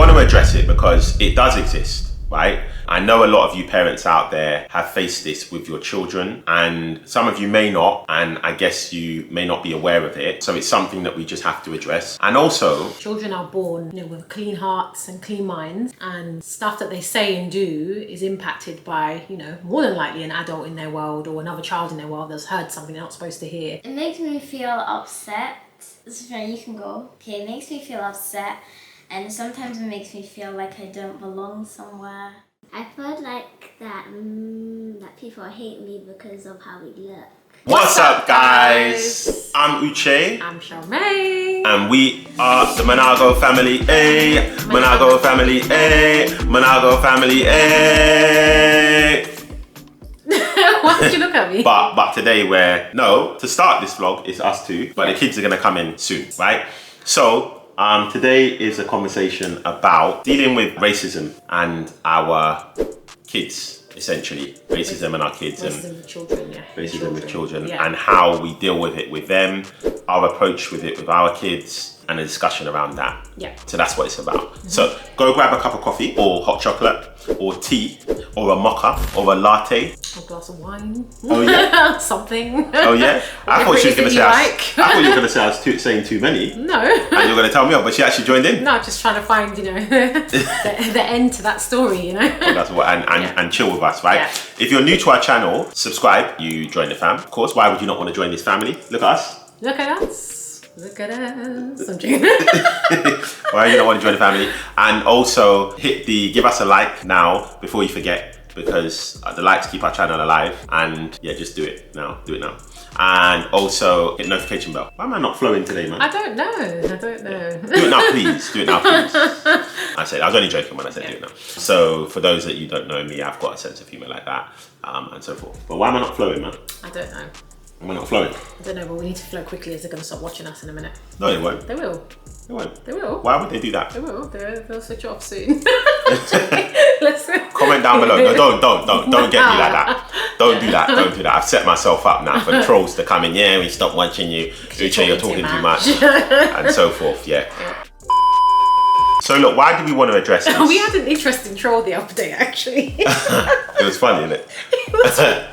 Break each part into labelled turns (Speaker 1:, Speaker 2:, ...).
Speaker 1: want to address it because it does exist, right? I know a lot of you parents out there have faced this with your children, and some of you may not, and I guess you may not be aware of it. So it's something that we just have to address. And also,
Speaker 2: children are born, with clean hearts and clean minds, and stuff that they say and do is impacted by, more than likely an adult in their world or another child in their world that's heard something they're not supposed to hear.
Speaker 3: It makes me feel upset. You can go. Okay, it makes me feel upset, and sometimes it makes me feel like I don't belong somewhere. I feel like that people hate me because of how we look.
Speaker 1: What's up, guys? I'm Uche.
Speaker 2: I'm Charmaine.
Speaker 1: And we are the Monago family. Monago family. Monago family.
Speaker 2: Why did you look at me?
Speaker 1: But today to start this vlog, it's us two, but the kids are going to come in soon, right? So, today is a conversation about dealing with racism and our kids, essentially. Racism and our kids.
Speaker 2: Racism with children, yeah.
Speaker 1: Racism with children,
Speaker 2: yeah.
Speaker 1: And how we deal with it with them, our approach with it with our kids, and a discussion around that.
Speaker 2: Yeah.
Speaker 1: So that's what it's about. So go grab a cup of coffee or hot chocolate or tea or a mocha or a latte.
Speaker 2: A glass of wine.
Speaker 1: Oh yeah.
Speaker 2: Something.
Speaker 1: Oh yeah. I thought she was going to say
Speaker 2: I
Speaker 1: thought you were going to say I was saying too many.
Speaker 2: No.
Speaker 1: And you're going to tell me off, but she actually joined in.
Speaker 2: No, just trying to find, the end to that story,
Speaker 1: Well, that's what, and chill with us, right?
Speaker 2: Yeah.
Speaker 1: If you're new to our channel, subscribe, you join the fam. Of course, why would you not want to join this family? Look at us.
Speaker 2: Look at us. Look at us. I'm joking.
Speaker 1: Why do you not want to join the family? And also give us a like now before you forget, because the likes keep our channel alive. And yeah, just do it now. Do it now. And also hit notification bell. Why am I not flowing today, man?
Speaker 2: I don't know.
Speaker 1: Do it now, please. Do it now, please. I was only joking when I said do it now. So for those that you don't know me, I've got a sense of humor like that, and so forth. But why am I not flowing, man?
Speaker 2: I don't know.
Speaker 1: Am I not flowing?
Speaker 2: I don't know, but we need to flow quickly as they're going to stop watching us in a minute.
Speaker 1: No, they won't.
Speaker 2: They will.
Speaker 1: They won't.
Speaker 2: They will.
Speaker 1: Why would they do that?
Speaker 2: They will. They'll switch off soon.
Speaker 1: Comment down below. No, don't get me like that. Don't do that. Don't do that. I've set myself up now for trolls to come in. Yeah, we stop watching you. Uche, you're talking too much. And so forth. Yeah. So look, why do we want to address this?
Speaker 2: We had an interesting troll the other day, actually.
Speaker 1: It was funny, isn't it?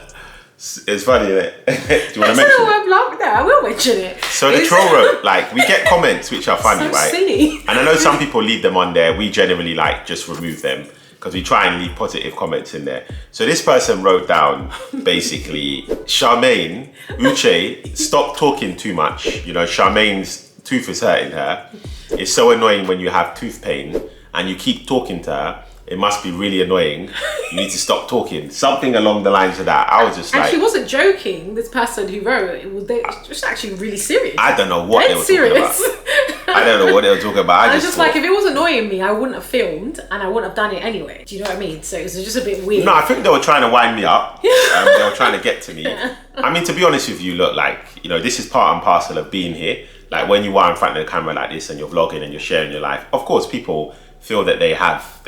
Speaker 1: It's funny, isn't it? Do you want to mention it?
Speaker 2: No, I will mention it.
Speaker 1: So the troll wrote, we get comments which are funny,
Speaker 2: so
Speaker 1: right?
Speaker 2: Silly.
Speaker 1: And I know some people leave them on there. We generally just remove them because we try and leave positive comments in there. So this person wrote down, basically, Charmaine, Uche, stop talking too much. Charmaine's tooth is hurting her. It's so annoying when you have tooth pain and you keep talking to her. It must be really annoying. You need to stop talking. Something along the lines of that. I was just
Speaker 2: and she wasn't joking. This person who wrote it was actually really serious.
Speaker 1: I don't know what they were talking about. I don't know what they were talking about.
Speaker 2: I was just like, if it was annoying me, I wouldn't have filmed and I wouldn't have done it anyway. Do you know what I mean? So it was just a bit weird.
Speaker 1: No, I think they were trying to wind me up. They were trying to get to me. I mean, to be honest with you, look, this is part and parcel of being here. When you are in front of the camera like this and you're vlogging and you're sharing your life, of course, people feel that they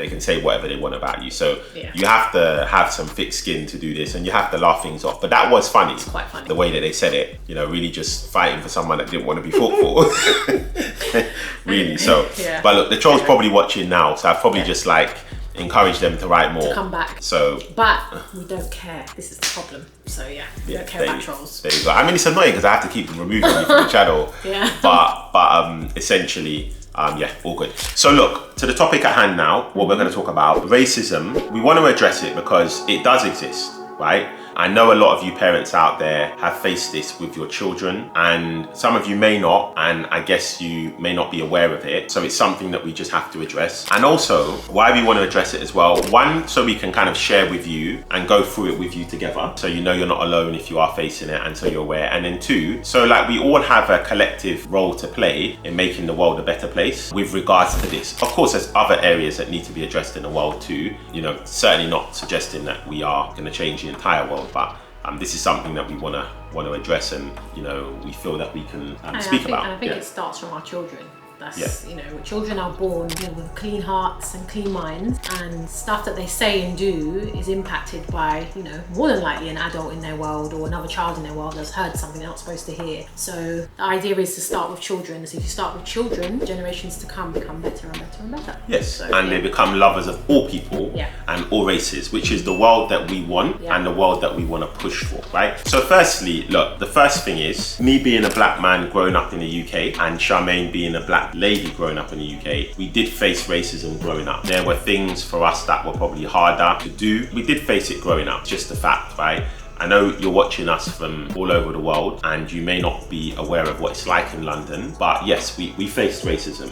Speaker 1: can say whatever they want about you. So you have to have some thick skin to do this and you have to laugh things off. But that was funny.
Speaker 2: It's quite funny.
Speaker 1: The way that they said it, really just fighting for someone that didn't want to be fought for. Really. So, but look, the troll's probably watching now. So I've probably just encourage them to write more.
Speaker 2: To come back.
Speaker 1: So,
Speaker 2: but we don't care. This is the problem. So we don't care about trolls.
Speaker 1: There you go. I mean, it's annoying because I have to keep removing you from the channel.
Speaker 2: Yeah.
Speaker 1: But essentially, all good. So look, to the topic at hand now, what we're going to talk about, racism. We want to address it because it does exist, right? I know a lot of you parents out there have faced this with your children, and some of you may not, and I guess you may not be aware of it. So it's something that we just have to address. And also, why we want to address it as well. One, so we can kind of share with you and go through it with you together. So you're not alone if you are facing it, and so you're aware. And then two, so we all have a collective role to play in making the world a better place with regards to this. Of course, there's other areas that need to be addressed in the world too. Certainly not suggesting that we are going to change the entire world, but this is something that we want to address, and we feel that we can speak about.
Speaker 2: And I think it starts from our children. That's, children are born with clean hearts and clean minds, and stuff that they say and do is impacted by, more than likely an adult in their world or another child in their world that's heard something they're not supposed to hear. So the idea is to start with children. So if you start with children, generations to come become better and better and better.
Speaker 1: Yes, so, and they become lovers of all people and all races, which is the world that we want and the world that we want to push for, right? So firstly, look, the first thing is me being a black man growing up in the UK and Charmaine being a black lady growing up in the UK, we did face racism growing up. There were things for us that were probably harder to do. We did face it growing up, just a fact, right? I know you're watching us from all over the world and you may not be aware of what it's like in London, but yes, we faced racism.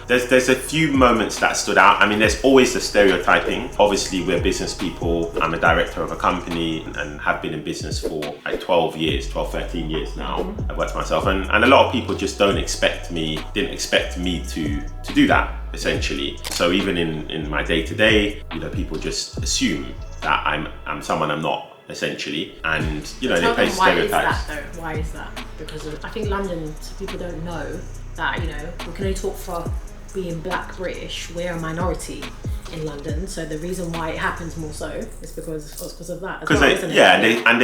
Speaker 1: There's a few moments that stood out. I mean, there's always the stereotyping. Obviously, we're business people. I'm a director of a company and have been in business for like 13 years now. I've worked for myself, and a lot of people just didn't expect me to do that, essentially. So even in my day-to-day, people just assume that I'm someone I'm not, essentially, and they place stereotypes.
Speaker 2: Why is that? Because I think London, people don't know that we can only talk for being black British. We're a minority in London, so the reason why it happens more so is because of that. Because
Speaker 1: they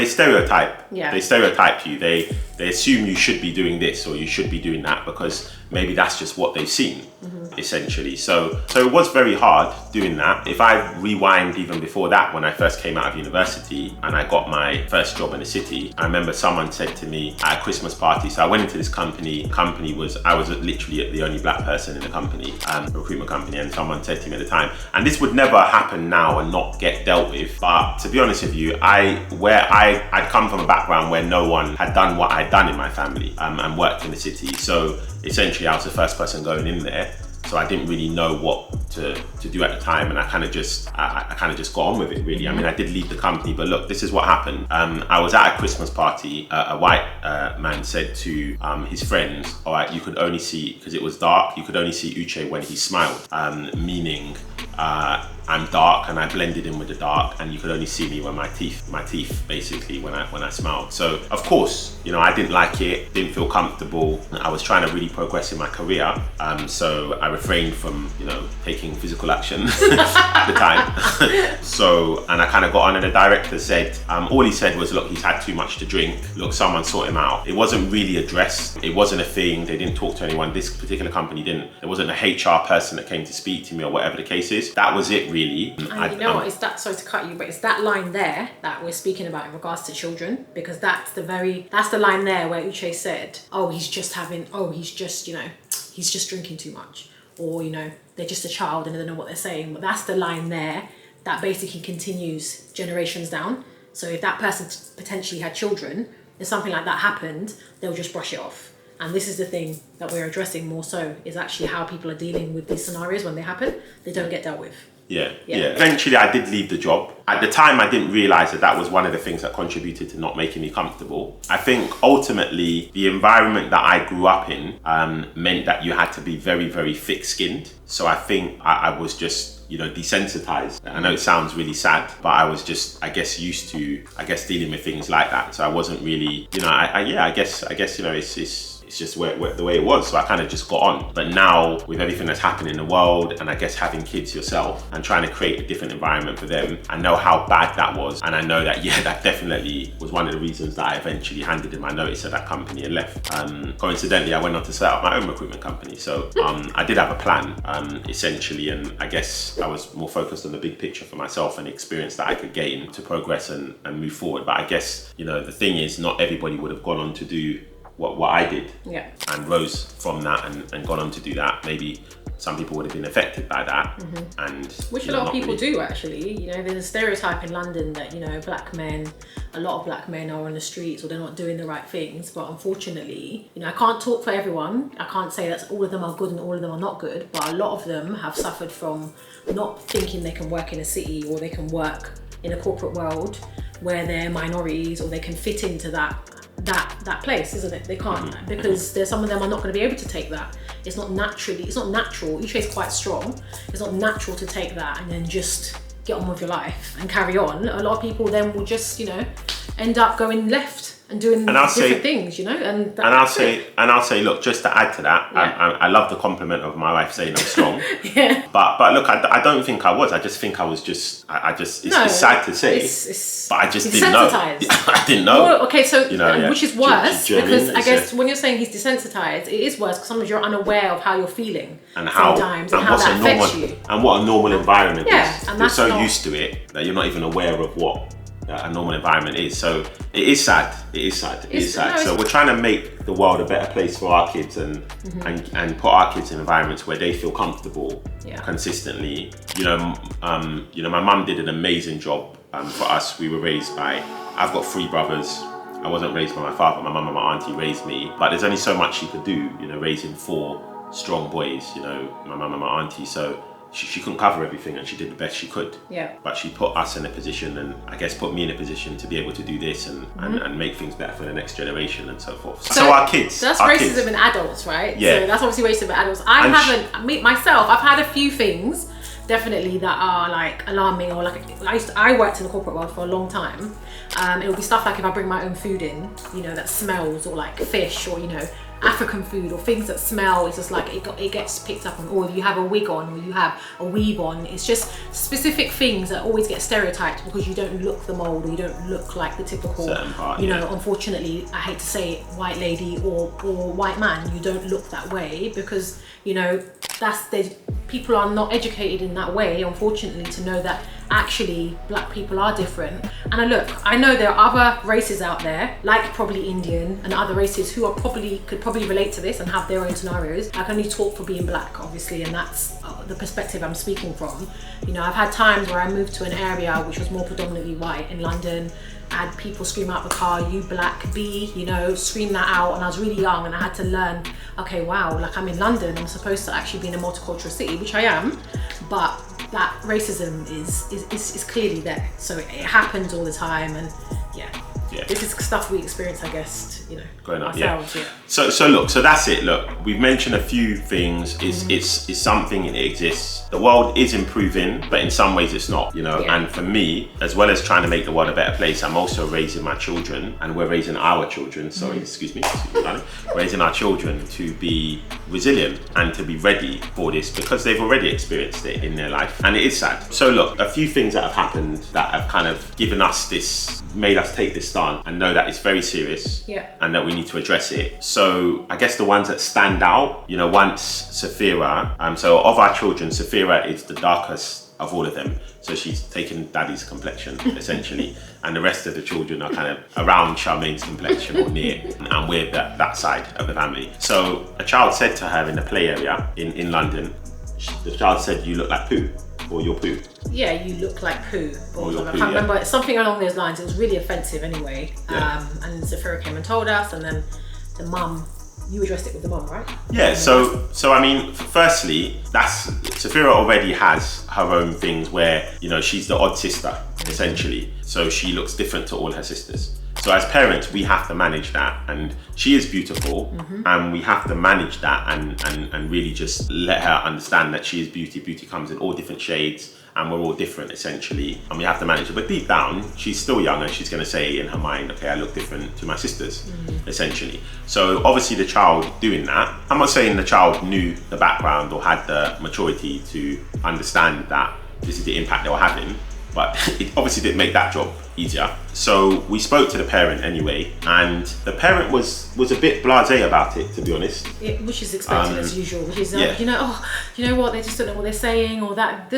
Speaker 1: stereotype. They stereotype you. They assume you should be doing this or you should be doing that because maybe that's just what they've seen, essentially. So it was very hard doing that. If I rewind even before that, when I first came out of university and I got my first job in the city, I remember someone said to me at a Christmas party, so I went into this company. I was literally the only black person in the company, recruitment company, and someone said to me at the time, and this would never happen now and not get dealt with, but to be honest with you, I'd come from a background where no one had done what I'd done in my family and worked in the city. So essentially I was the first person going in there, so I didn't really know what to do at the time, and I kind of just got on with it, really. I mean, I did leave the company, but look, this is what happened. I was at a Christmas party. A white man said to his friends, all right, you could only see, because it was dark, you could only see Uche when he smiled, meaning I'm dark and I blended in with the dark, and you could only see me when my teeth basically when I smiled. So of course, I didn't like it, didn't feel comfortable. I was trying to really progress in my career, so I refrained from taking physical action at the time. So, and I kind of got on, and the director said, all he said was, look, he's had too much to drink, look, someone sort him out. It wasn't really addressed, it wasn't a thing, they didn't talk to anyone. This particular company didn't, there wasn't a HR person that came to speak to me or whatever the case is. That was it, really.
Speaker 2: And what, it's that, sorry to cut you, but it's that line there that we're speaking about in regards to children, because that's the line there where Uche said, he's just drinking too much, or they're just a child and they don't know what they're saying. But that's the line there that basically continues generations down. So if that person potentially had children, if something like that happened, they'll just brush it off. And this is the thing that we're addressing more so, is actually how people are dealing with these scenarios when they happen. They don't get dealt with.
Speaker 1: Yeah. Eventually, I did leave the job. At the time, I didn't realise that was one of the things that contributed to not making me comfortable. I think ultimately, the environment that I grew up in meant that you had to be very, very thick-skinned. So I think I was just, desensitized. I know it sounds really sad, but I was just, used to, dealing with things like that. So I wasn't really, it's just the way it was, so I kind of just got on. But now, with everything that's happened in the world, and having kids yourself and trying to create a different environment for them, I know how bad that was, and I know that that definitely was one of the reasons that I eventually handed in my notice at that company and left. Coincidentally, I went on to set up my own recruitment company, so I did have a plan, essentially, and I guess I was more focused on the big picture for myself and the experience that I could gain to progress and move forward. But I guess, the thing is, not everybody would have gone on to do what I did, and rose from that and gone on to do that. Maybe some people would have been affected by that, and
Speaker 2: which a lot of people do actually. There's a stereotype in London that a lot of black men are on the streets or they're not doing the right things. But unfortunately, I can't talk for everyone. I can't say that all of them are good and all of them are not good. But a lot of them have suffered from not thinking they can work in a city or they can work in a corporate world where they're minorities or they can fit into that place, isn't it? They can't, because there's some of them are not going to be able to take that. It's not natural. Uche is quite strong. It's not natural to take that and then just get on with your life and carry on. A lot of people then will just, end up going left and doing different things, you know. And I'll
Speaker 1: say, look, just to add to that, I love the compliment of my wife saying I'm strong.
Speaker 2: Yeah.
Speaker 1: But look, I don't think I was. I just think I was just. It's sad to say, but I just didn't know. I didn't know.
Speaker 2: Well, okay, so which is worse because I guess
Speaker 1: so,
Speaker 2: when you're saying he's desensitized, it is worse because sometimes you're unaware of how you're feeling
Speaker 1: and how
Speaker 2: sometimes and how that affects you
Speaker 1: and what a normal environment is.
Speaker 2: And
Speaker 1: you're so used to it that you're not even aware of what a normal environment is. So it is sad. It is sad. So we're trying to make the world a better place for our kids and put our kids in environments where they feel comfortable consistently. You know, my mum did an amazing job for us. We were raised by. I've got 3 brothers. I wasn't raised by my father. My mum and my auntie raised me. But there's only so much she could do. You know, raising 4 strong boys. You know, my mum and my auntie. So. She couldn't cover everything and she did the best she could.
Speaker 2: Yeah.
Speaker 1: But she put us in a position and I guess put me in a position to be able to do this and make things better for the next generation and so forth. So our kids.
Speaker 2: So that's racism in adults, right?
Speaker 1: Yeah.
Speaker 2: So that's obviously racism in adults. I've had a few things definitely that are like alarming or like I worked in the corporate world for a long time. It would be stuff like if I bring my own food in, you know, that smells or like fish or, you know, African food or things that smell, it's just like it gets picked up on, or you have a wig on or you have a weave on. It's just specific things that always get stereotyped because you don't look the mold or you don't look like the typical unfortunately, I hate to say it, white lady or white man. You don't look that way because, you know, people are not educated in that way, unfortunately, to know that actually black people are different. And I know there are other races out there, like probably Indian and other races, who are could probably relate to this and have their own scenarios. I can only talk for being black, obviously, and that's the perspective I'm speaking from. You know, I've had times where I moved to an area which was more predominantly white in London. I had people scream out the car, "You black B," you know, scream that out, and I was really young and I had to learn, okay, wow, like I'm in London, I'm supposed to actually be in a multicultural city, which I am, but that racism is clearly there. So it happens all the time, and this is stuff we experience, I guess, you know,
Speaker 1: going on
Speaker 2: ourselves.
Speaker 1: So that's it. Look, we've mentioned a few things. It's something, it exists. The world is improving, but in some ways it's not, you know. And for me, as well as trying to make the world a better place, I'm also raising my children, and we're raising our children, raising our children to be resilient and to be ready for this because they've already experienced it in their life, and it is sad. So look, a few things that have happened that have kind of given us this, made us take this stand and know that it's very serious and that we need to address it. So I guess the ones that stand out, you know, once Safira, so of our children, Safira is the darkest of all of them. So she's taken daddy's complexion essentially, and the rest of the children are kind of around Charmaine's complexion or near, and we're that side of the family. So a child said to her in the play area in London, the child said, "You look like poo." Or your poo.
Speaker 2: Yeah, you look like poo. Or
Speaker 1: your
Speaker 2: I
Speaker 1: poo,
Speaker 2: can't remember. It's something along those lines. It was really offensive anyway. And Safira came and told us, and then the mum, you addressed it with the mum, right?
Speaker 1: Yeah, so I mean, firstly, Safira already has her own things where, you know, she's the odd sister, essentially. So she looks different to all her sisters. So as parents, we have to manage that, and she is beautiful, and we have to manage that and really just let her understand that she is beauty. Beauty comes in all different shades, and we're all different essentially, and we have to manage it. But deep down, she's still young, and she's going to say in her mind, okay, I look different to my sisters, essentially. So obviously the child doing that, I'm not saying the child knew the background or had the maturity to understand that this is the impact they were having, but it obviously didn't make that job easier. So we spoke to the parent anyway, and the parent was a bit blasé about it, to be honest.
Speaker 2: Which is expected as usual, which is you know what, they just don't know what they're saying, or that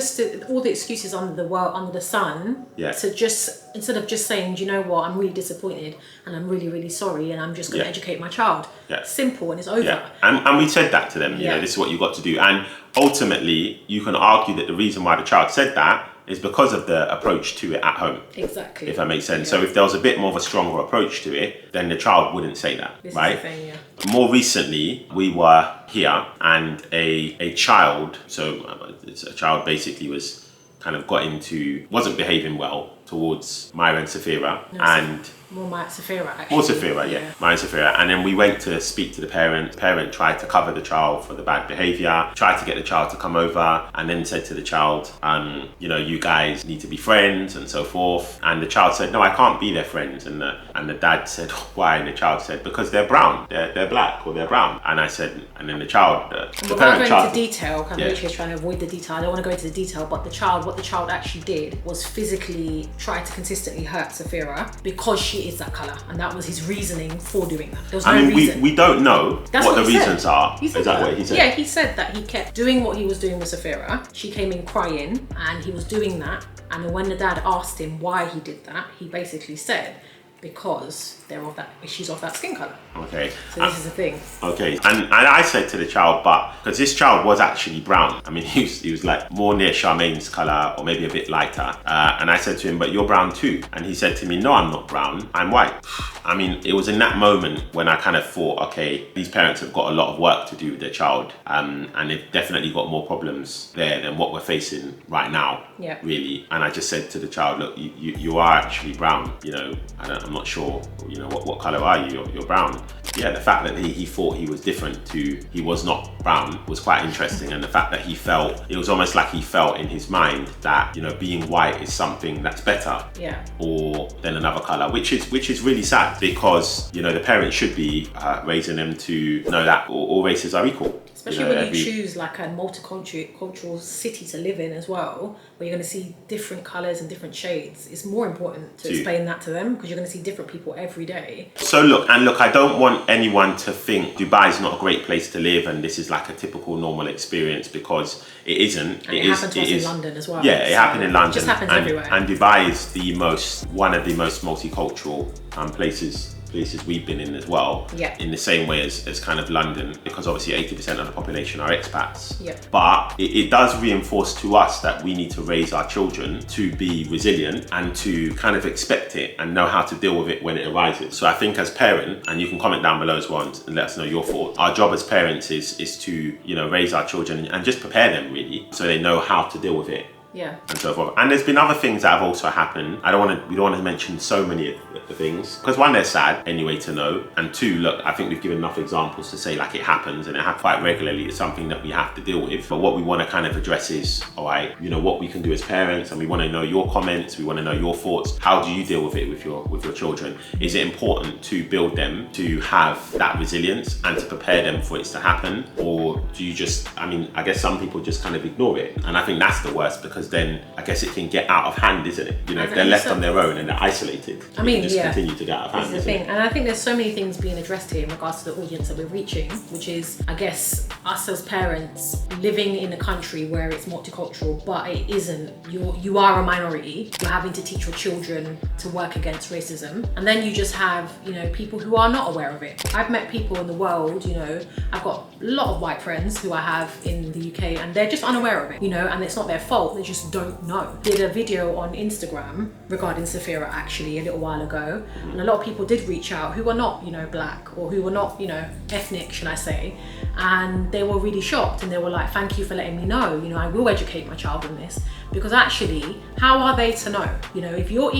Speaker 2: all the excuses under the sun. So just instead of just saying, do you know what, I'm really disappointed and I'm really, really sorry, and I'm just going to educate my child. Simple, and it's over.
Speaker 1: And we said that to them, you know, this is what you've got to do. And ultimately, you can argue that the reason why the child said that is because of the approach to it at home.
Speaker 2: Exactly.
Speaker 1: If that makes sense. So if there was a bit more of a stronger approach to it, then the child wouldn't say that, right?
Speaker 2: This is the thing,
Speaker 1: More recently, we were here, and a child, so a child basically wasn't behaving well, towards Myra and Safira,
Speaker 2: No,
Speaker 1: and
Speaker 2: more Safira actually.
Speaker 1: more Safira, yeah. Myra and Safira. And then we went to speak to the parent. Parent tried to cover the child for the bad behaviour, tried to get the child to come over, and then said to the child, you know, you guys need to be friends and so forth. And the child said, no, I can't be their friends. And the dad said, why? And the child said, because they're brown, they're black or they're brown. And I said, and then the child, the parent
Speaker 2: Without going into detail, I'm
Speaker 1: yeah.
Speaker 2: literally trying to avoid the detail. I don't want to go into the detail, but what the child actually did was physically try to consistently hurt Safira because she is that colour, and that was his reasoning for doing that. There was no reason.
Speaker 1: We don't know what the
Speaker 2: he
Speaker 1: reasons
Speaker 2: said.
Speaker 1: are.
Speaker 2: He said
Speaker 1: is that what he said?
Speaker 2: Yeah, he said that he kept doing what he was doing with Safira. She came in crying, and he was doing that. And when the dad asked him why he did that, he basically said, because she's of that skin colour.
Speaker 1: Okay.
Speaker 2: So this is the thing.
Speaker 1: Okay. And I said to the child, but because this child was actually brown. I mean, he was like more near Charmaine's colour or maybe a bit lighter. And I said to him, but you're brown too. And he said to me, no, I'm not brown. I'm white. I mean, it was in that moment when I kind of thought, okay, these parents have got a lot of work to do with their child. And they've definitely got more problems there than what we're facing right now.
Speaker 2: Yeah.
Speaker 1: Really. And I just said to the child, look, you are actually brown. You know, I'm not sure, you know, what colour are you? You're brown. Yeah, the fact that he thought he was different to he was not brown was quite interesting. And the fact that it was almost like he felt in his mind that, you know, being white is something that's better or than another colour, which is really sad, because, you know, the parents should be raising them to know that all races are equal.
Speaker 2: Especially when you choose like a multicultural city to live in as well, where you're going to see different colours and different shades. It's more important to explain that to them, because you're going to see different people every day.
Speaker 1: So look, I don't want anyone to think Dubai is not a great place to live and this is like a typical normal experience, because it isn't.
Speaker 2: And it happened to us in London as well.
Speaker 1: Yeah, it happened in London.
Speaker 2: It just happens everywhere.
Speaker 1: And Dubai is one of the most multicultural places we've been in as well, in the same way as kind of London, because obviously 80% of the population are expats. But it does reinforce to us that we need to raise our children to be resilient and to kind of expect it and know how to deal with it when it arises. So I think as parents, and you can comment down below as well and let us know your thoughts, our job as parents is to, you know, raise our children and just prepare them really, so they know how to deal with it.
Speaker 2: Yeah.
Speaker 1: And so forth. And there's been other things that have also happened. We don't want to mention so many of the things, because one, they're sad anyway to know, and two, look, I think we've given enough examples to say like it happens, and it happens quite regularly. It's something that we have to deal with. But what we want to kind of address is, all right, you know, what we can do as parents, and we want to know your comments, we want to know your thoughts. How do you deal with it with your children? Is it important to build them to have that resilience and to prepare them for it to happen, or do you just, I mean, I guess some people just kind of ignore it, and I think that's the worst, because then I guess it can get out of hand, isn't it? You know, if they're left on their own and they're isolated, it can just continue to get out of hand.
Speaker 2: This is the thing, and I think there's so many things being addressed here in regards to the audience that we're reaching, which is, I guess, us as parents living in a country where it's multicultural, but it isn't. You are a minority. You're having to teach your children to work against racism, and then you just have, you know, people who are not aware of it. I've met people in the world, you know, I've got a lot of white friends who I have in the UK, and they're just unaware of it, you know, and it's not their fault. They just don't know. Did a video on Instagram regarding Safira actually a little while ago, and a lot of people did reach out who are not, you know, black, or who were not, you know, ethnic, should I say, and they were really shocked, and they were like, thank you for letting me know, you know, I will educate my child on this, because actually, how are they to know? You know, if you're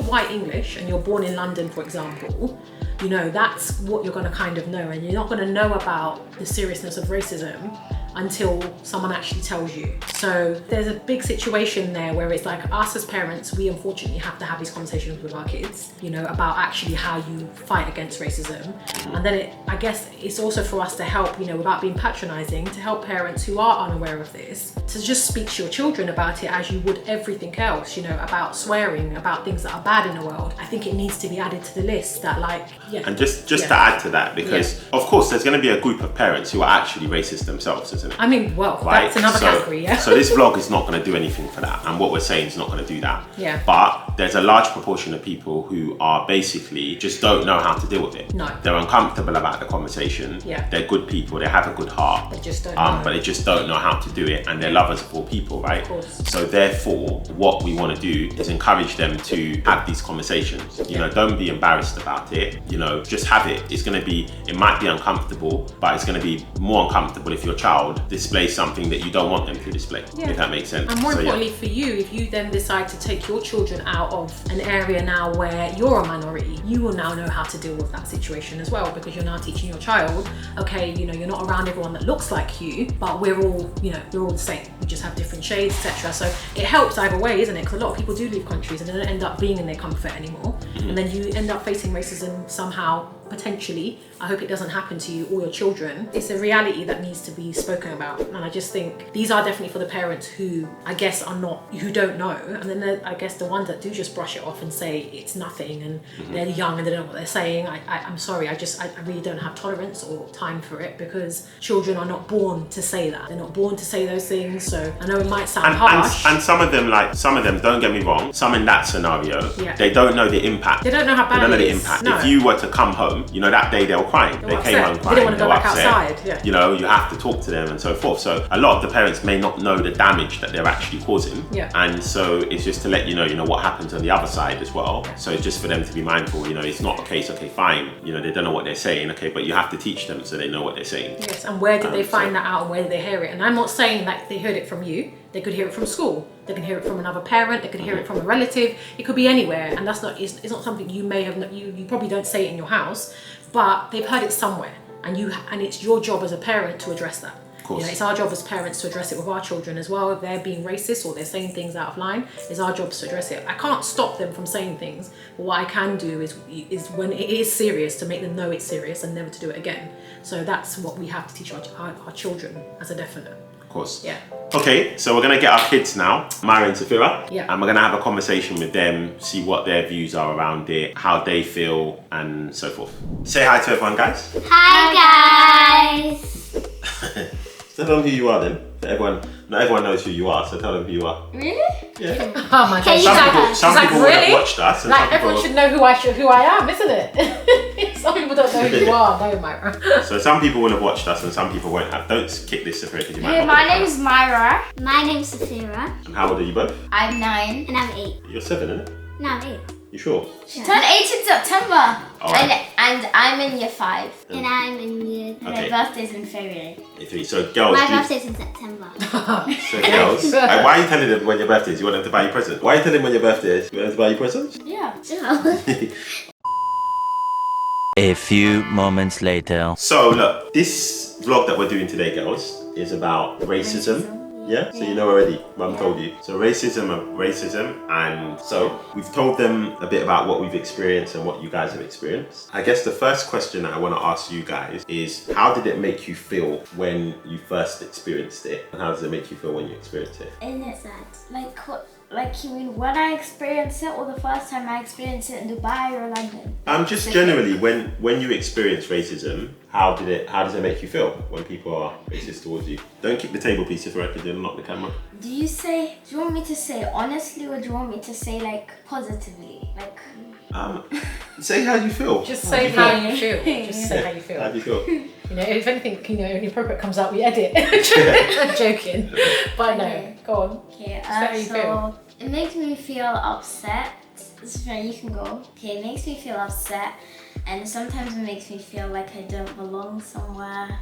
Speaker 2: white English and you're born in London, for example, you know, that's what you're going to kind of know, and you're not going to know about the seriousness of racism until someone actually tells you. So there's a big situation there where it's like, us as parents, we unfortunately have to have these conversations with our kids, you know, about actually how you fight against racism. And then I guess it's also for us to help, you know, without being patronizing, to help parents who are unaware of this, to just speak to your children about it as you would everything else, you know, about swearing, about things that are bad in the world. I think it needs to be added to the list that, like,
Speaker 1: And just to add to that, because of course there's going to be a group of parents who are actually racist themselves, isn't it?
Speaker 2: I mean, well, right? That's another category, yeah.
Speaker 1: So this vlog is not going to do anything for that, and what we're saying is not going to do that.
Speaker 2: Yeah.
Speaker 1: But there's a large proportion of people who are basically just don't know how to deal with it.
Speaker 2: No.
Speaker 1: They're uncomfortable about the conversation.
Speaker 2: Yeah.
Speaker 1: They're good people. They have a good heart.
Speaker 2: They just don't know.
Speaker 1: But they just don't know how to do it, and they're lovers of all people, right?
Speaker 2: Of course.
Speaker 1: So therefore, what we want to do is encourage them to have these conversations. You know, don't be embarrassed about it. You know, just have it. It might be uncomfortable, but it's going to be more uncomfortable if your child child display something that you don't want them to display, if that makes sense.
Speaker 2: And more
Speaker 1: So,
Speaker 2: importantly for you, if you then decide to take your children out of an area now where you're a minority, you will now know how to deal with that situation as well, because you're now teaching your child, okay, you know, you're not around everyone that looks like you, but we're all, you know, we're all the same. We just have different shades, etc. So it helps either way, isn't it? Because a lot of people do leave countries and they don't end up being in their comfort anymore. And then you end up facing racism somehow, potentially. I hope it doesn't happen to you or your children. It's a reality that needs to be spoken about. And I just think these are definitely for the parents who, I guess, are not, who don't know. And then I guess the ones that do just brush it off and say it's nothing and they're young and they don't know what they're saying. I'm sorry, I really don't have tolerance or time for it, because children are not born to say that. They're not born to say those things. So I know it might sound harsh.
Speaker 1: And some of them, don't get me wrong, some in that scenario, they don't know the impact.
Speaker 2: They don't know how bad
Speaker 1: They don't know
Speaker 2: it
Speaker 1: the
Speaker 2: is.
Speaker 1: impact.
Speaker 2: No.
Speaker 1: If you were to come home, you know, that day they were crying. They came home crying.
Speaker 2: They didn't want to go back
Speaker 1: upset.
Speaker 2: outside. Yeah.
Speaker 1: You know, you have to talk to them and so forth. So a lot of the parents may not know the damage that they're actually causing.
Speaker 2: Yeah.
Speaker 1: And so it's just to let you know what happens on the other side as well. So it's just for them to be mindful. You know, it's not a case, okay, fine, you know, they don't know what they're saying, okay, but you have to teach them so they know what they're saying.
Speaker 2: Yes, and where did they find that out and where did they hear it? And I'm not saying that they heard it from you. They could hear it from school. They can hear it from another parent. They could hear it from a relative. It could be anywhere, and that's not. It's not something you may have. You probably don't say it in your house, but they've heard it somewhere, and it's your job as a parent to address that.
Speaker 1: Of course.
Speaker 2: You know, it's our job as parents to address it with our children as well. If they're being racist or they're saying things out of line, it's our job to address it. I can't stop them from saying things, but what I can do is when it is serious, to make them know it's serious and never to do it again. So that's what we have to teach our children as a definite.
Speaker 1: Of course.
Speaker 2: Yeah.
Speaker 1: Okay, so we're gonna get our kids now, Myra and Safira,
Speaker 2: Yeah.
Speaker 1: and we're gonna have a conversation with them, see what their views are around it, how they feel, and so forth. Say hi to everyone, guys.
Speaker 3: Hi guys!
Speaker 1: Tell them who you are then. Not everyone knows who you are, so tell them who you are.
Speaker 3: Really?
Speaker 1: Yeah.
Speaker 2: Oh my
Speaker 3: Can
Speaker 2: gosh.
Speaker 3: you
Speaker 1: Some
Speaker 2: like,
Speaker 1: people would have
Speaker 2: really?
Speaker 1: watched us, and
Speaker 2: Like
Speaker 1: some people
Speaker 2: everyone should know who I am, isn't it? Some people don't know who you are. No, Myra.
Speaker 1: So some people will have watched us, and some people won't have. Don't kick this Safira because you might.
Speaker 3: Hey,
Speaker 1: not
Speaker 3: my
Speaker 1: be
Speaker 3: name is Myra. My name's Safira.
Speaker 1: And how old are you both?
Speaker 3: I'm 9. And I'm 8.
Speaker 1: You're 7, isn't it?
Speaker 3: No, I'm 8.
Speaker 1: You sure?
Speaker 3: She turned 8 in September.
Speaker 1: Oh.
Speaker 3: And I'm in year 5. And I'm in year...
Speaker 1: Okay.
Speaker 3: My birthday's in February.
Speaker 1: Year 3. So girls,
Speaker 3: My birthday's in September.
Speaker 1: so girls, why are you telling them when your birthday is? You want them to buy you presents? Why are you telling them when your birthday is? You want them to buy you presents?
Speaker 3: Yeah, sure.
Speaker 4: A few moments later.
Speaker 1: So look, this vlog that we're doing today, girls, is about racism. Yeah? So you know already, Mum told you. So racism, and so we've told them a bit about what we've experienced and what you guys have experienced. I guess the first question that I want to ask you guys is, how did it make you feel when you first experienced it? And how does it make you feel when you experienced it?
Speaker 3: Isn't it sad? Like what? Like you mean when I experienced it, or the first time I experienced it in Dubai or London?
Speaker 1: Just generally, when you experience racism, how does it make you feel when people are racist towards you? Don't kick the table piece if I can knock the camera.
Speaker 3: Do you want me to say honestly, or do you want me to say like positively? Like
Speaker 1: Say how you feel.
Speaker 2: Just say how you feel. Just say how you feel.
Speaker 1: How do you feel?
Speaker 2: You know, if anything, inappropriate comes out, we edit. I'm joking. But no, go on.
Speaker 3: Okay,
Speaker 2: how you feel.
Speaker 3: It makes me feel upset. You can go. Okay, it makes me feel upset, and sometimes it makes me feel like I don't belong somewhere,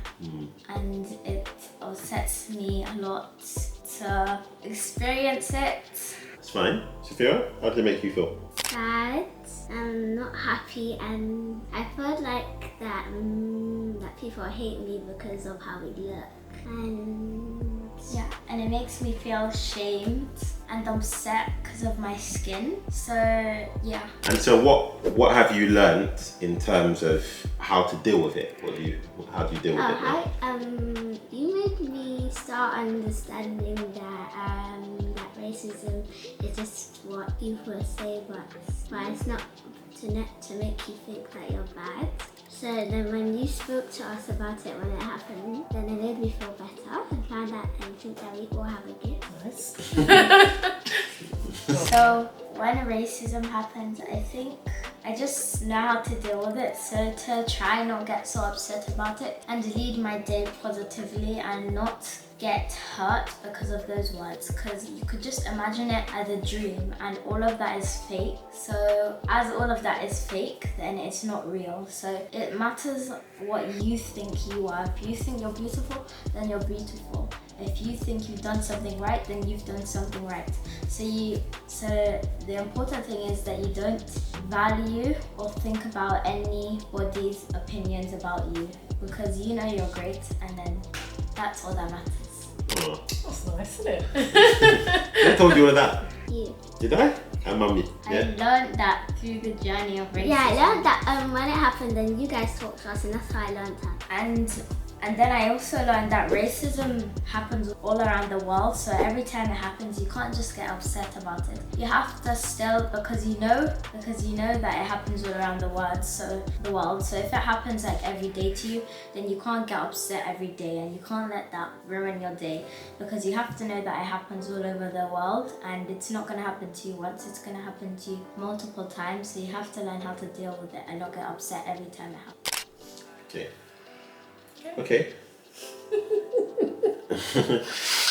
Speaker 3: and it upsets me a lot to experience it.
Speaker 1: It's fine. Sophia, how does it make you feel?
Speaker 3: Sad. I'm not happy, and I feel like that people hate me because of how we look, and yeah, and it makes me feel ashamed and upset because of my skin. So yeah.
Speaker 1: And so what have you learnt in terms of how to deal with it? How do you deal with it now?
Speaker 3: You made me start understanding that racism is just what people say, but it's not to make you think that you're bad. So then when you spoke to us about it when it happened, then it made me feel better and found out and think that we all have a gift.
Speaker 2: Nice.
Speaker 3: So when racism happens, I think I just know how to deal with it. So to try not get so upset about it and lead my day positively and not get hurt because of those words, because you could just imagine it as a dream and all of that is fake. So as all of that is fake, then it's not real. So it matters what you think you are. If you think you're beautiful, then you're beautiful. If you think you've done something right, then you've done something right. So the important thing is that you don't value or think about anybody's opinions about you, because you know you're great, and then that's all that matters.
Speaker 1: Oh.
Speaker 2: That's nice, isn't it?
Speaker 1: I told you all of that.
Speaker 3: You.
Speaker 1: Did I? And mummy.
Speaker 3: I
Speaker 1: Yeah.
Speaker 3: learned that through the journey of racism.
Speaker 5: Yeah, I learned that when it happened, then you guys talked to us, and that's how I learned that.
Speaker 3: And then I also learned that racism happens all around the world. So every time it happens, you can't just get upset about it. You have to still, because you know that it happens all around the world. So if it happens like every day to you, then you can't get upset every day, and you can't let that ruin your day, because you have to know that it happens all over the world, and it's not going to happen to you once. It's going to happen to you multiple times. So you have to learn how to deal with it and not get upset every time it happens.
Speaker 1: Okay.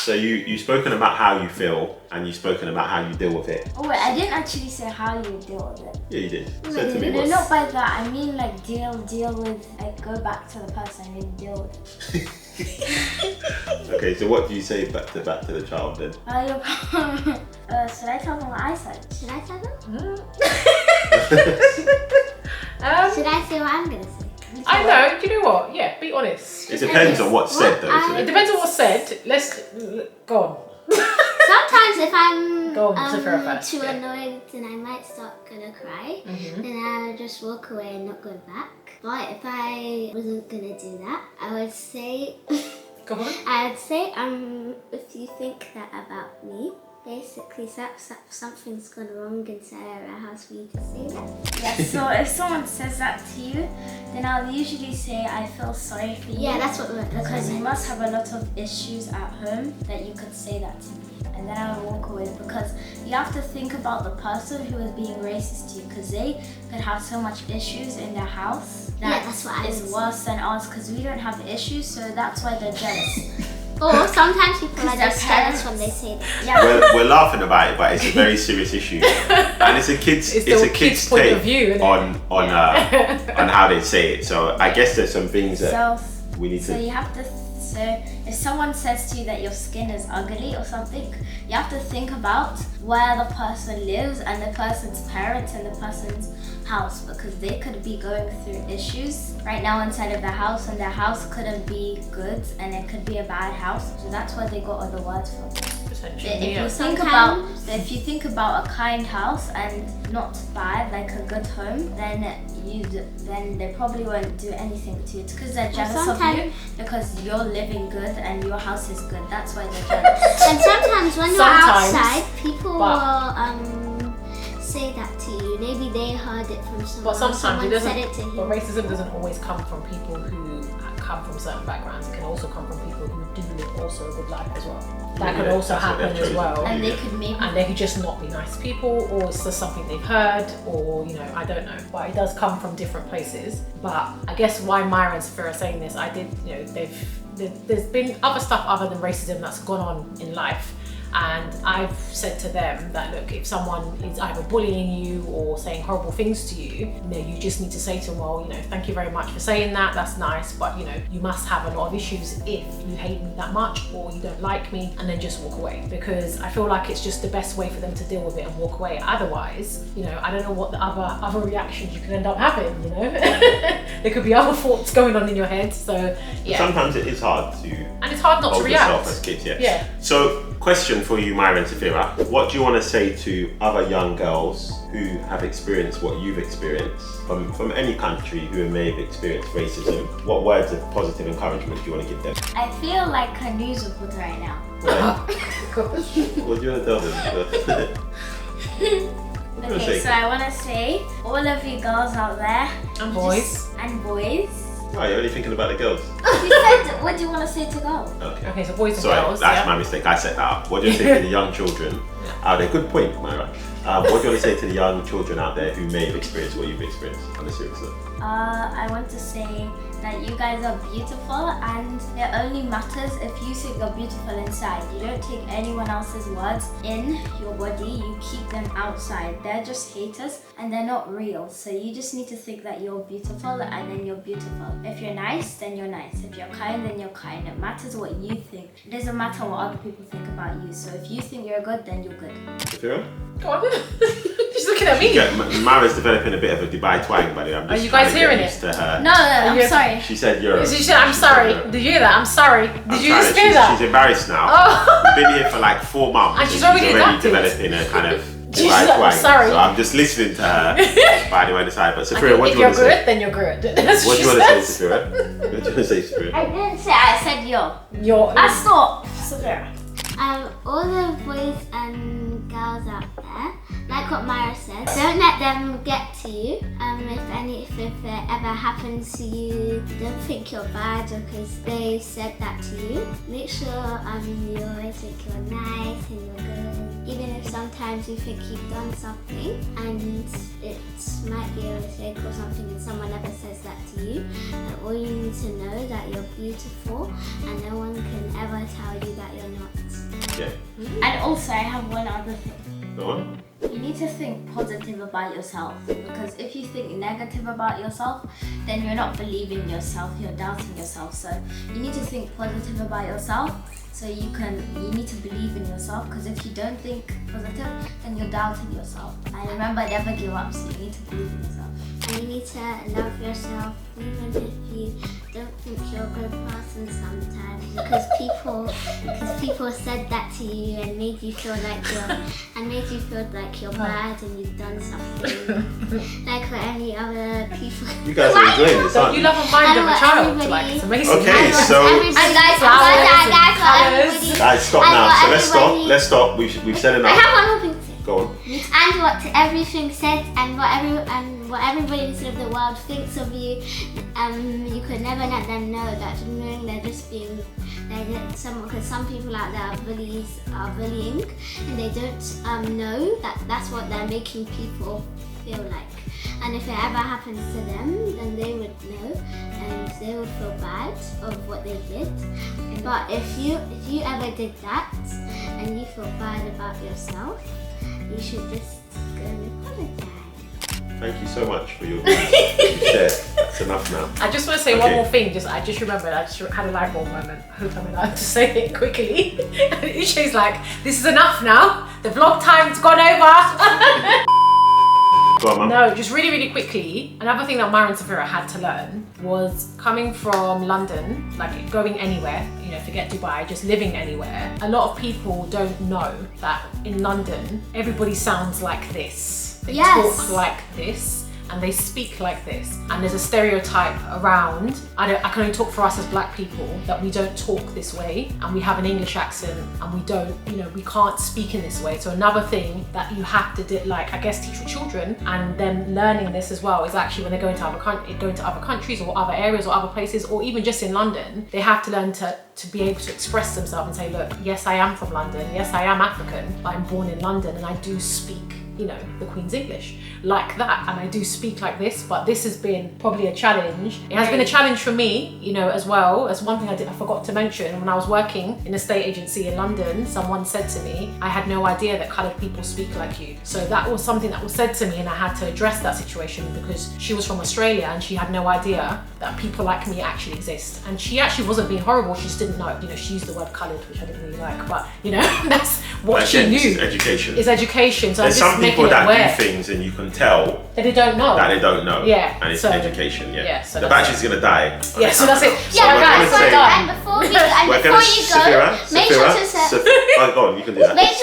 Speaker 1: So you've spoken about how you feel, and you've spoken about how you deal with it.
Speaker 3: Oh wait, I didn't actually say how you deal with it.
Speaker 1: Yeah, you did. You said to me
Speaker 3: No,
Speaker 1: what's...
Speaker 3: not by that. I mean like deal with, like go back to the person and deal with it.
Speaker 1: Okay, so what do you say back to the child then?
Speaker 3: Should I tell them what I said?
Speaker 5: Should I tell them?
Speaker 2: Um,
Speaker 5: Should I say what I'm gonna say?
Speaker 2: I know. Do you know what? Yeah, be honest.
Speaker 1: It depends on what's said though, isn't
Speaker 2: It
Speaker 1: it?
Speaker 2: depends on what's said. Let's go on.
Speaker 5: Sometimes if I'm
Speaker 2: Go on, Sophia first,
Speaker 5: too
Speaker 2: yeah.
Speaker 5: annoyed, then I might start gonna cry.
Speaker 2: Mhm.
Speaker 5: Then I'll just walk away and not go back. But if I wasn't gonna do that, I would say,
Speaker 2: Go on.
Speaker 5: I'd say, if you think that about me, basically something's gone wrong inside our house for you to say that.
Speaker 3: Yeah, so if someone says that to you, then I'll usually say I feel sorry for you.
Speaker 5: Yeah, that's what we're
Speaker 3: Because you must have a lot of issues at home that you could say that to me. And then I'll walk away, because you have to think about the person who is being racist to you, because they could have so much issues in their house that
Speaker 5: that's what I
Speaker 3: is
Speaker 5: was-
Speaker 3: worse than ours, because we don't have issues, so that's why they're jealous.
Speaker 5: Or sometimes people are
Speaker 3: Because their
Speaker 5: just jealous
Speaker 3: parents-
Speaker 5: when they say that.
Speaker 3: Yeah.
Speaker 1: We're laughing about it, but it's a very serious issue, and it's a kid's
Speaker 2: point
Speaker 1: take
Speaker 2: of view, isn't it?
Speaker 1: on how they say it. So I guess there's some things that
Speaker 3: So
Speaker 1: we need
Speaker 3: So
Speaker 1: to.
Speaker 3: you have to, so if someone says to you that your skin is ugly or something, you have to think about where the person lives and the person's parents and the person's house, because they could be going through issues right now inside of their house, and their house couldn't be good and it could be a bad house. So that's where they got other words from.
Speaker 2: Potentially,
Speaker 3: If
Speaker 2: yeah.
Speaker 3: you think about a kind house and not bad, like a good home, then they probably won't do anything to you. It's because they're jealous of you,
Speaker 5: sometimes-
Speaker 3: because you're living good and your house is good. That's why they're jealous.
Speaker 5: And sometimes when you're
Speaker 2: Sometimes,
Speaker 5: outside, people
Speaker 2: but-
Speaker 5: will say that to you. Maybe they heard it from someone.
Speaker 2: But sometimes
Speaker 5: someone
Speaker 2: it doesn't.
Speaker 5: said it to him.
Speaker 2: But racism doesn't always come from people who come from certain backgrounds. It can also come from people who do live also a good life as well. That could
Speaker 1: Yeah,
Speaker 2: also
Speaker 1: that's what
Speaker 2: happen
Speaker 1: they've
Speaker 2: as
Speaker 1: chosen.
Speaker 2: well.
Speaker 3: And they could maybe
Speaker 2: And they could just not be nice people, or it's just something they've heard, or I don't know. But it does come from different places. But I guess why Myra and Sophia are saying this, there's been other stuff other than racism that's gone on in life. And I've said to them that, look, if someone is either bullying you or saying horrible things to you, you just need to say to them, well, thank you very much for saying that, that's nice, but you must have a lot of issues if you hate me that much or you don't like me, and then just walk away. Because I feel like it's just the best way for them to deal with it and walk away. Otherwise, I don't know what the other reactions you can end up having, There could be other thoughts going on in your head, so yeah.
Speaker 1: Sometimes it is hard to
Speaker 2: And it's hard not to
Speaker 1: hold
Speaker 2: react.
Speaker 1: yourself as kids.
Speaker 2: Yeah.
Speaker 1: So, question for you, Myra and Sophia. What do you want to say to other young girls who have experienced what you've experienced from any country who may have experienced racism? What words of positive encouragement do you want to give them?
Speaker 3: I feel like a news reporter right now.
Speaker 1: What do you want to tell them? What do you want to
Speaker 3: Okay,
Speaker 1: say?
Speaker 3: so I want to say, all of you girls out there,
Speaker 2: And boys.
Speaker 3: and boys,
Speaker 1: Oh, you're only thinking about the girls.
Speaker 3: you said, what do you want to say to girls?
Speaker 1: Okay.
Speaker 2: Okay, so boys and
Speaker 1: Sorry,
Speaker 2: girls.
Speaker 1: that's
Speaker 2: yeah.
Speaker 1: my mistake. I set that up. What do you say to the young children out there? Good point, Myra. What do you want to say to the young children out there who may have experienced what you've experienced on a serious note?
Speaker 3: I want to say that you guys are beautiful, and it only matters if you think you're beautiful inside. You don't take anyone else's words in your body, you keep them outside. They're just haters and they're not real. So you just need to think that you're beautiful, and then you're beautiful. If you're nice, then you're nice. If you're kind, then you're kind. It matters what you think. It doesn't matter what other people think about you. So if you think you're good, then you're good.
Speaker 1: Safira?
Speaker 2: Go on. She's looking at me.
Speaker 1: Mara's developing a bit of a Dubai twang, buddy. I'm just
Speaker 2: Are you guys hearing
Speaker 1: used to her.
Speaker 3: No, I'm sorry.
Speaker 1: She said Europe.
Speaker 2: She said, I'm sorry. Did you hear that? I'm sorry. Did you just hear that?
Speaker 1: She's embarrassed now.
Speaker 2: Oh.
Speaker 1: We've been here for like 4 months.
Speaker 2: And she's already adapted.
Speaker 1: developing a kind of
Speaker 2: She's
Speaker 1: Dubai
Speaker 2: like,
Speaker 1: twang.
Speaker 2: sorry.
Speaker 1: So I'm just listening to her. But anyway, decide. But Safira, what do you want to say?
Speaker 2: If you're good, then you're good. That's
Speaker 1: What do you
Speaker 2: she
Speaker 1: want to
Speaker 2: says.
Speaker 1: say, Safira? What do you want to say, Safira?
Speaker 3: I didn't say, I said yo.
Speaker 2: You're.
Speaker 3: Stop. Safira.
Speaker 5: All the boys and girls out there, like what Myra said, don't let them get to you. If it ever happens to you, don't think you're bad because they said that to you. Make sure you always think you're nice and you're good. Even if sometimes you think you've done something and it might be a mistake or something and someone ever says that to you, but all you need to know that you're beautiful and no one can ever tell you that you're not.
Speaker 1: Yeah.
Speaker 3: And also, I have one other thing.
Speaker 1: Go on.
Speaker 3: You need to think positive about yourself, because if you think negative about yourself, then you're not believing yourself, you're doubting yourself. So you need to think positive about yourself, so you need to believe in yourself, because if you don't think positive, then you're doubting yourself. And remember, never give up, so you need to believe in yourself.
Speaker 5: And you need to love yourself even if you don't think you're a good person sometimes, because people said that to you and made you feel like you're bad and you've done something like for any other people.
Speaker 1: You guys are enjoying this, aren't
Speaker 2: You
Speaker 1: you?
Speaker 2: love a mind of a child.
Speaker 5: everybody-
Speaker 2: Like, it's amazing.
Speaker 1: Okay, so guys, stop now. So let's stop. We've said
Speaker 5: I
Speaker 1: enough.
Speaker 5: have one more thing to say.
Speaker 1: Go on.
Speaker 5: And what everything said and what everybody in the world thinks of you, you could never let them know that they're just being, because some people out there are bullying and they don't know that that's what they're making people feel like. And if it ever happens to them, then they would know and they would feel bad of what they did. But if you ever did that and you feel bad about yourself, you should just go and apologize.
Speaker 1: Thank you so much for your views. You shared. It's enough now.
Speaker 2: I just want to say one more thing. I just remembered. I just had a light bulb moment. I hope I'm allowed to say it quickly. And Ushe's like, "This is enough now. The vlog time's gone over."
Speaker 1: Go on, Mum.
Speaker 2: No, just really, really quickly. Another thing that Myra and Safira had to learn was coming from London, like going anywhere, forget Dubai, just living anywhere. A lot of people don't know that in London, everybody sounds like this. They talk like this. And they speak like this, and there's a stereotype around. I can only talk for us as black people, that we don't talk this way, and we have an English accent, and we don't, we can't speak in this way. So another thing that you have to teach your children, and them learning this as well, is actually when they go into other countries or other areas or other places, or even just in London, they have to learn to be able to express themselves and say, look, yes, I am from London, yes, I am African, but I'm born in London and I do speak the Queen's English like that, and I do speak like this. But this has been probably a challenge. It has been a challenge for me, as well as one thing I forgot to mention. When I was working in a estate agency in London, someone said to me, I had no idea that coloured people speak like you. So that was something that was said to me, and I had to address that situation, because she was from Australia and she had no idea that people like me actually exist. And she actually wasn't being horrible, she just didn't know. She used the word coloured, which I didn't really like, but that's what she knew.
Speaker 1: It's education.
Speaker 2: It's education. So
Speaker 1: there's some people that do things and you can tell
Speaker 2: that they don't know.
Speaker 1: Yeah. And it's education. Yeah.
Speaker 2: So
Speaker 1: the battery's gonna die.
Speaker 2: Yeah. So that's it.
Speaker 5: Yeah,
Speaker 2: guys.
Speaker 5: And before you go, make sure to
Speaker 1: Go on, you can do that.
Speaker 5: make